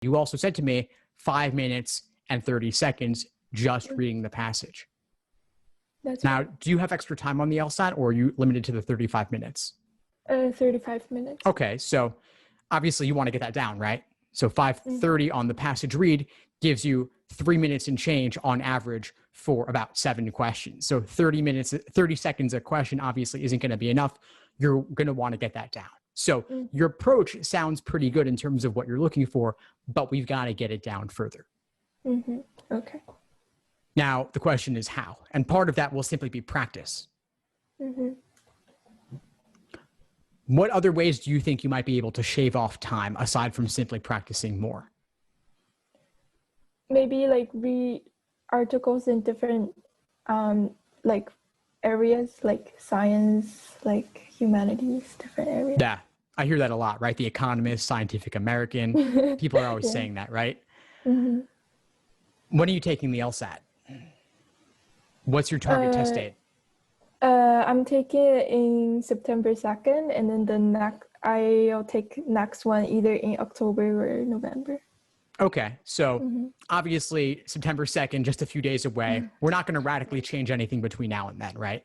You also said to me 5 minutes and 30 seconds just reading the passage. That's Now, right. do you have extra time on the LSAT, or are you limited to the 35 minutes? 35 minutes. Okay, so obviously you want to get that down, right? So 5:30 on the passage read gives you 3 minutes and change on average for about 7 questions. So 30 seconds a question obviously isn't going to be enough. You're going to want to get that down. So your approach sounds pretty good in terms of what you're looking for, but we've got to get it down further. Okay. Now, the question is how, and part of that will simply be practice. What other ways do you think you might be able to shave off time aside from simply practicing more? Maybe like read articles in different like areas, like science, like humanities, different areas. Yeah, I hear that a lot, right? The Economist, Scientific American, people are always saying that, right? When are you taking the LSAT? What's your target test date? I'm taking it in September 2nd, and then I'll take next one either in October or November. Okay, so obviously September 2nd, just a few days away. We're not going to radically change anything between now and then, right?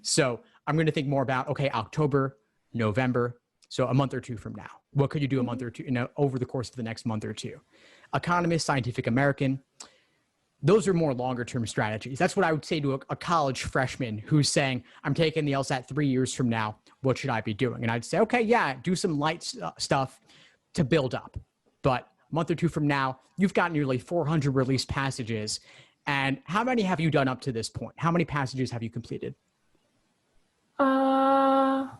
So I'm going to think more about, okay, October, November, so a month or two from now. What could you do a month or two, over the course of the next month or two? Economist, Scientific American, those are more longer term strategies. That's what I would say to a college freshman who's saying, I'm taking the LSAT 3 years from now. What should I be doing? And I'd say, okay, yeah, do some light stuff to build up. But a month or two from now, you've got nearly 400 released passages. And how many have you done up to this point? How many passages have you completed? I'm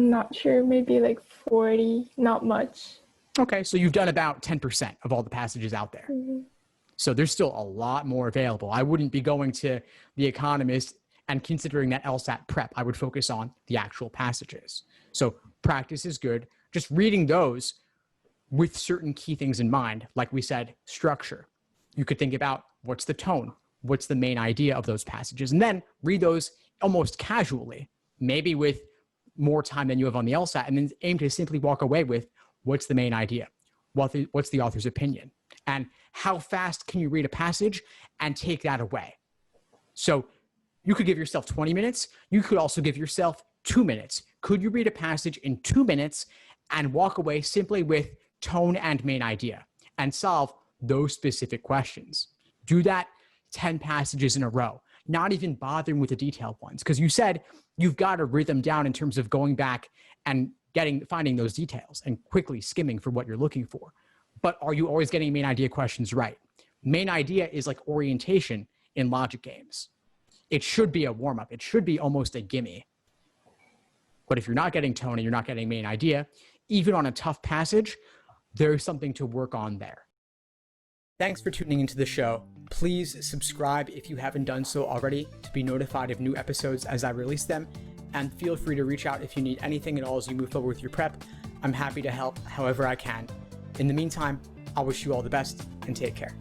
not sure, maybe like 40, not much. Okay, so you've done about 10% of all the passages out there. So there's still a lot more available. I wouldn't be going to The Economist and considering that LSAT prep. I would focus on the actual passages. So practice is good. Just reading those with certain key things in mind, like we said, structure. You could think about what's the tone, what's the main idea of those passages, and then read those almost casually, maybe with more time than you have on the LSAT, and then aim to simply walk away with what's the main idea, what's the author's opinion, and how fast can you read a passage and take that away. So you could give yourself 20 minutes. You could also give yourself 2 minutes. Could you read a passage in 2 minutes and walk away simply with tone and main idea and solve those specific questions? Do that 10 passages in a row, not even bothering with the detailed ones, because you said you've got a rhythm down in terms of going back and finding those details and quickly skimming for what you're looking for. But are you always getting main idea questions right? Main idea is like orientation in logic games. It should be a warm-up. It should be almost a gimme. But if you're not getting tone and you're not getting main idea, even on a tough passage, there's something to work on there. Thanks for tuning into the show. Please subscribe if you haven't done so already to be notified of new episodes as I release them. And feel free to reach out if you need anything at all as you move forward with your prep. I'm happy to help however I can. In the meantime, I'll wish you all the best and take care.